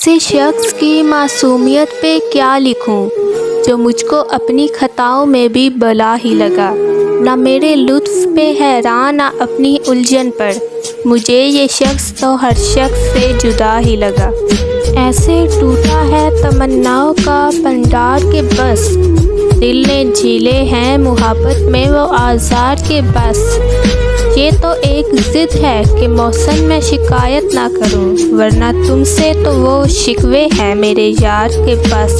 ایسے شخص کی معصومیت پہ کیا لکھوں جو مجھ کو اپنی خطاؤں میں بھی بلا ہی لگا، نہ میرے لطف پہ حیران نہ اپنی الجھن پر، مجھے یہ شخص تو ہر شخص سے جدا ہی لگا۔ ایسے ٹوٹا ہے تمناؤں کا بھنڈار کے بس، دل نے جھیلے ہیں محبت میں وہ آزار کے بس۔ یہ تو ایک ضد ہے کہ محسن میں شکایت نہ کروں، ورنہ تم سے تو وہ شکوے ہیں میرے یار کے بس۔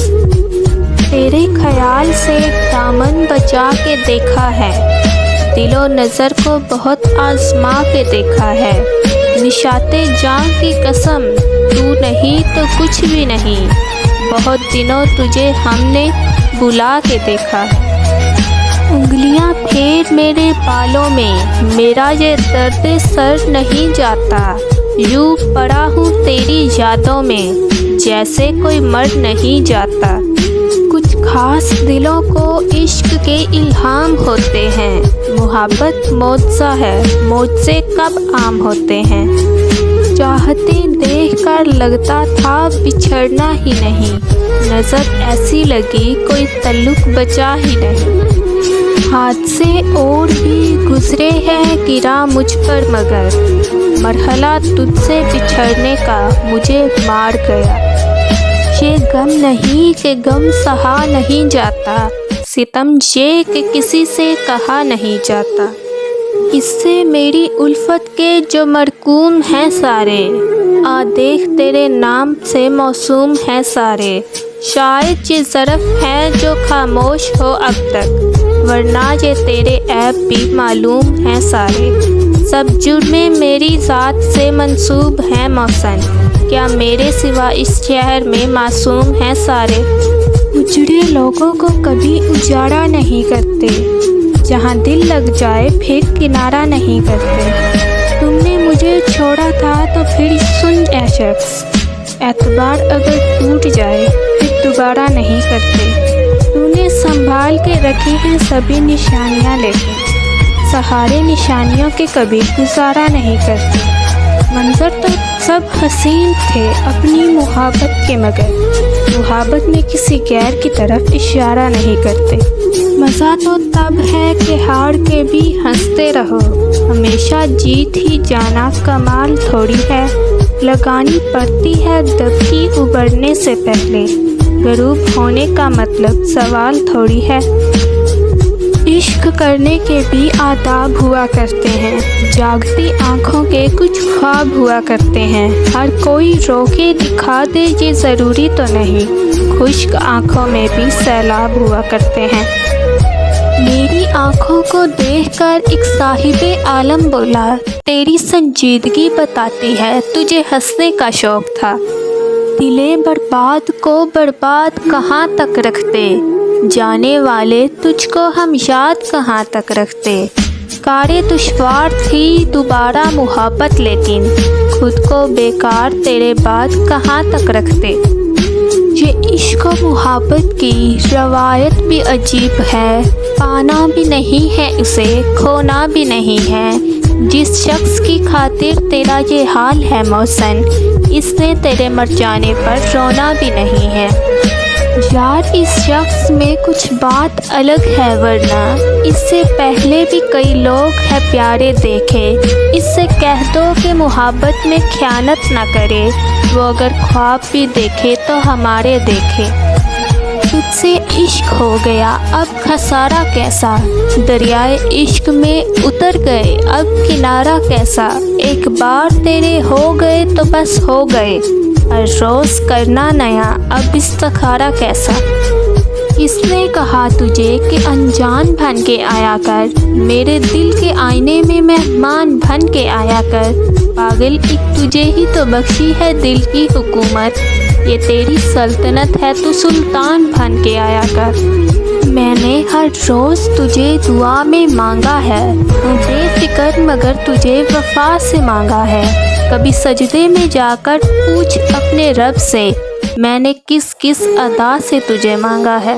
تیرے خیال سے دامن بچا کے دیکھا ہے، دل و نظر کو بہت آزما کے دیکھا ہے، نشاط جاں کی قسم تو نہیں تو کچھ بھی نہیں، بہت دنوں تجھے ہم نے بلا کے دیکھا ہے۔ انگلیاں پھیر میرے بالوں میں، میرا یہ درد سر نہیں جاتا، یوں پڑا ہوں تیری یادوں میں جیسے کوئی مر نہیں جاتا۔ کچھ خاص دلوں کو عشق کے الہام ہوتے ہیں، محبت معجزہ ہے، معجزے کب عام ہوتے ہیں۔ چاہتے دیکھ کر لگتا تھا بچھڑنا ہی نہیں، نظر ایسی لگی کوئی تعلق بچا ہی نہیں۔ حادثے اور بھی گزرے ہیں گرا مجھ پر مگر مرحلہ تجھ سے بچھڑنے کا مجھے مار گیا۔ یہ غم نہیں کہ غم سہا نہیں جاتا، ستم یہ کہ کسی سے کہا نہیں جاتا۔ اس سے میری الفت کے جو مرقوم ہیں سارے، آ دیکھ تیرے نام سے موسوم ہیں سارے۔ شاید یہ ظرف ہے جو خاموش ہو اب تک، ورنہ یہ تیرے عیب بھی معلوم ہیں سارے۔ سب جرمیں میری ذات سے منسوب ہیں محسن، کیا میرے سوا اس شہر میں معصوم ہیں سارے۔ اجڑے لوگوں کو کبھی اجاڑا نہیں کرتے، جہاں دل لگ جائے پھر کنارہ نہیں کرتے۔ تم نے مجھے چھوڑا تھا تو پھر سن اے شخص، اعتبار اگر ٹوٹ جائے پھر دوبارہ نہیں کرتے۔ تو نے سنبھال کے رکھی ہیں سبھی نشانیاں، لیکن سہارے نشانیوں کے کبھی گزارا نہیں کرتے۔ منظر تو سب حسین تھے اپنی محبت کے، مگر محبت میں کسی غیر کی طرف اشارہ نہیں کرتے۔ مزہ تو تب ہے کہ ہار کے بھی ہنستے رہو، ہمیشہ جیت ہی جانا کمال تھوڑی ہے، لگانی پڑتی ہے دبکی ابھرنے سے پہلے، غروب ہونے کا مطلب سوال تھوڑی ہے۔ عشق کرنے کے بھی آداب ہوا کرتے ہیں، جاگتی آنکھوں کے کچھ خواب ہوا کرتے ہیں، ہر کوئی رو کے دکھا دے یہ ضروری تو نہیں، خشک آنکھوں میں بھی سیلاب ہوا کرتے ہیں۔ میری آنکھوں کو دیکھ کر ایک صاحب عالم بولا، تیری سنجیدگی بتاتی ہے تجھے ہنسنے کا شوق تھا۔ دلے برباد کو برباد کہاں تک رکھتے، جانے والے تجھ کو ہم یاد کہاں تک رکھتے۔ کارے دشوار تھی دوبارہ محبت، لیکن خود کو بیکار تیرے بعد کہاں تک رکھتے۔ یہ عشق و محبت کی روایت بھی عجیب ہے، پانا بھی نہیں ہے اسے، کھونا بھی نہیں ہے۔ جس شخص کی خاطر تیرا یہ حال ہے محسن، اس نے تیرے مر جانے پر رونا بھی نہیں ہے۔ یار اس شخص میں کچھ بات الگ ہے، ورنہ اس سے پہلے بھی کئی لوگ ہیں پیارے دیکھے، اس سے کہہ دو کہ محبت میں خیانت نہ کرے، وہ اگر خواب بھی دیکھے تو ہمارے دیکھے۔ تجھ سے عشق ہو گیا اب خسارہ کیسا، دریائے عشق میں اتر گئے اب کنارہ کیسا، ایک بار تیرے ہو گئے تو بس ہو گئے، ہر روز کرنا نیا اب استخارہ کیسا۔ کس نے کہا تجھے کہ انجان بن کے آیا کر، میرے دل کے آئینے میں مہمان بن کے آیا کر، پاگل ایک تجھے ہی تو بخشی ہے دل کی حکومت، یہ تیری سلطنت ہے تو سلطان بن کے آیا کر۔ میں نے ہر روز تجھے دعا میں مانگا ہے، تو بے فکر مگر تجھے وفا سے مانگا ہے، کبھی سجدے میں جا کر پوچھ اپنے رب سے، میں نے کس کس ادا سے تجھے مانگا ہے۔